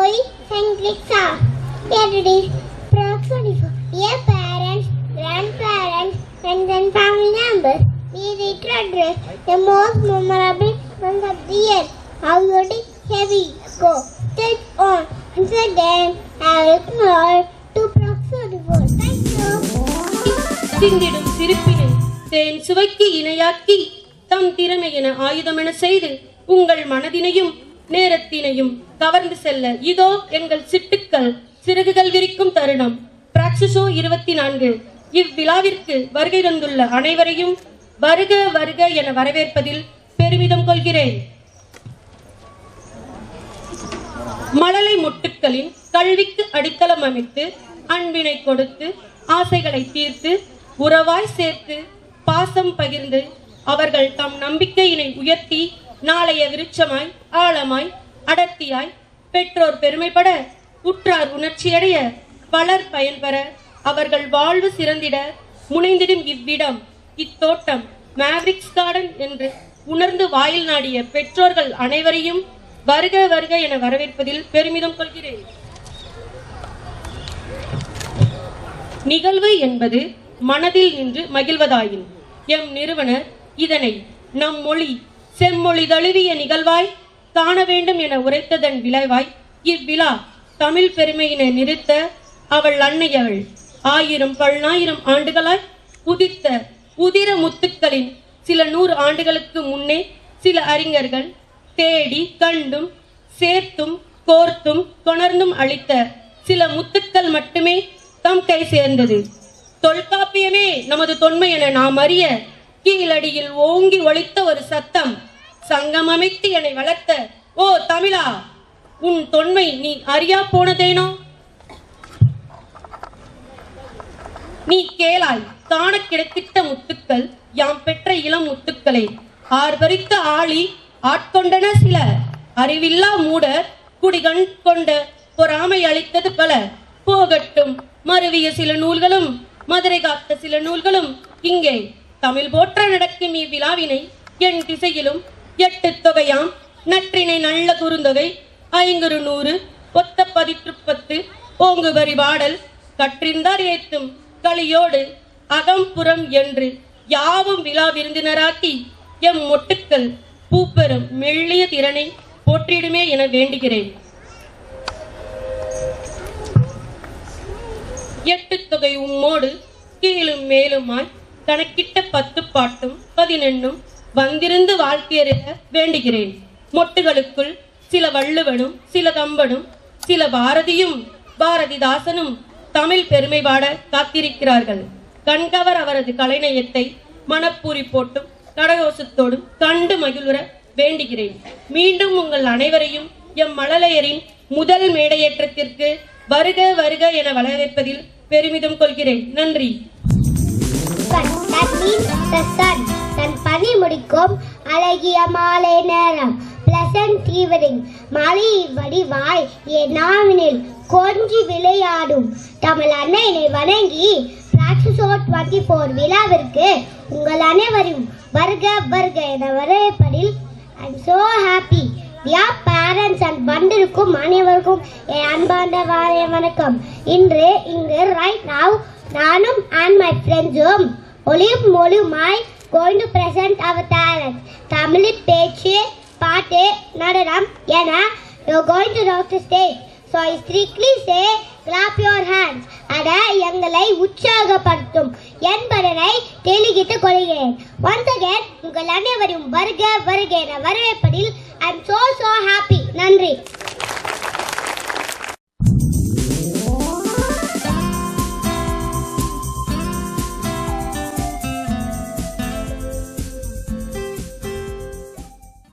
Zoe Hendricksa. Here today, proximity for dear parents, grandparents, friends and family members. We reiterate the most memorable month of the year. How here we go. Take on. Once again, I will call to proximity for. Thank you. சிந்திடும் சிரிப்பினை தேன் சுவைக்கு இணையாக்கி தம் திறமை என ஆயுதமென செய்து உங்கள் மனதினையும் நேரத்தினையும் கவர்ந்து செல்ல இதோ எங்கள் சிட்டுக்கள் சிறகுகள் விரிக்கும் தருணம். பிராக்சிசோ 24 இவ்விழாவிற்கு வருகை தந்துள்ள அனைவரையும் வருக வருக என வரவேற்பதில் பெருமிதம் கொள்கிறேன். மழலை மொட்டுக்களின் கல்விக்கு அடித்தளம் அமைத்து அன்பினை கொடுத்து ஆசைகளை தீர்த்து உறவாய் சேர்த்து பாசம் பகிர்ந்து அவர்கள் தம் நம்பிக்கையினை உயர்த்தி நாளைய விருட்சமாய் ஆழமாய் அடர்த்தியாய் பெற்றோர் பெருமைப்பட உற்றார் உணர்ச்சியடைய பலர் பயன்பெற அவர்கள் வாழ்வு சிறந்திட முனைந்திடும் இவ்விடம் இத்தோட்டம் மேவரிக்ஸ் கார்டன் என்று உணர்ந்து வாயில் நாடிய பெற்றோர்கள் அனைவரையும் வருக வருக என வரவேற்பதில் பெருமிதம் கொள்கிறேன். நிகழ்வு என்பது மனதில் நின்று மகிழ்வதாயின் எம் நிறுவனர் இதனை நம் மொழி செம்மொழி தழுவிய நிகழ்வாய் காண வேண்டும் என உரைத்ததன் விளைவாய் இவ்விழா தமிழ் பெருமையினை நிறுத்த அவள் அன்னையவள் 1000 பல்லாயிரம் ஆண்டுகளாய் உதித்த உதிர முத்துக்களின் சில 100 ஆண்டுகளுக்கு முன்னே சில அறிஞர்கள் தேடி கண்டும் சேர்த்தும் கோர்த்தும் கொணர்ந்தும் அளித்த சில முத்துக்கள் மட்டுமே தம் கை சேர்ந்தது. தொல்காப்பியமே நமது தொன்மை என நாம் அறிய கீழடியில் ஓங்கி ஒலித்த ஒரு சத்தம் சங்கம் அமைத்து என்னை வளர்த்த ஓ தமிழா உன் தொன்மை நீ அறியா போனதேனோ. நீ கேளாய் காண கிடைத்திட்ட முத்துக்கள் யாம் பெற்ற இளம் முத்துக்களை ஆர்ப்பரித்த ஆளி ஆட்கொண்டன சில அறிவில்லா மூடர் குடிகண் கொண்ட பொறாமை அளித்தது பல. போகட்டும் மருவிய சில நூல்களும் மதுரை காத்த சில நூல்களும் இங்கே தமிழ் போற்ற நடக்கும் இவ்விழாவினை என் திசையிலும் 8 தொகையாம் நற்றினை நல்ல குறுந்தொகை 500 ஒத்த 10 ஓங்கு வரி பாடல் கற்றிந்தார் ஏத்தும் களியோடு அகம்புறம் என்று யாவும் விழா விருந்தினராக்கி எம் மொட்டுக்கள் பூப்பெறும் மெல்லிய திறனை போற்றிடுமே என வேண்டுகிறேன். 8 தொகை உம்மோடு கீழும் மேலுமாய் கணக்கிட்ட 10 பாட்டும் 11 வந்திருந்து வாழ்க்கையறிய வேண்டுகிறேன். மொட்டுகளுக்குள் சில வள்ளுவனும் சில கம்பனும் சில பாரதியும் பாரதிதாசனும் தமிழ் பெருமை பாட காத்திருக்கிறார்கள். கண்கவர் அவரது கலைநயத்தை மனப்பூரி போட்டும் கடகோசத்தோடும் கண்டு மகிழ்வுற வேண்டுகிறேன். மீண்டும் உங்கள் அனைவரையும் எம் மழலையரின் முதல் மேடையேற்றத்திற்கு வருக வருக என வரவேற்பதில் பெருமிதம் கொள்கிறேன். நன்றி. தன் பணி முடிக்கும் அழகிய மாலை நேரம் பிளசன்ட் ஈவினிங் மழை வடிவாய் என் நாவினில் கொஞ்சி விளையாடும் தமிழ் அன்னையினை வணங்கி பிராக்சிசோ 24 விழாவிற்கு உங்கள் அனைவரும் வருக வருக என வரவேற்பதில் I am so happy. Dear parents and வந்திருக்கும் அனைவருக்கும் என் அன்பான வணக்கம். இன்று இங்கு right now நானும் and my friends ஒளியும் மொழியுமாய் going to present our talent. தமிழில் பேச்சு பாட்டு நடனம் என you are going to rock the stage. So I strictly say clap your hands. அட எங்களை உற்சாகப்படுத்தும் என்பதனை தெளிகிட்டுக் கொள்கிறேன். Once again உங்கள் அனைவரும் வருக வருக என வரவேற்பதில் I am so happy. நன்றி.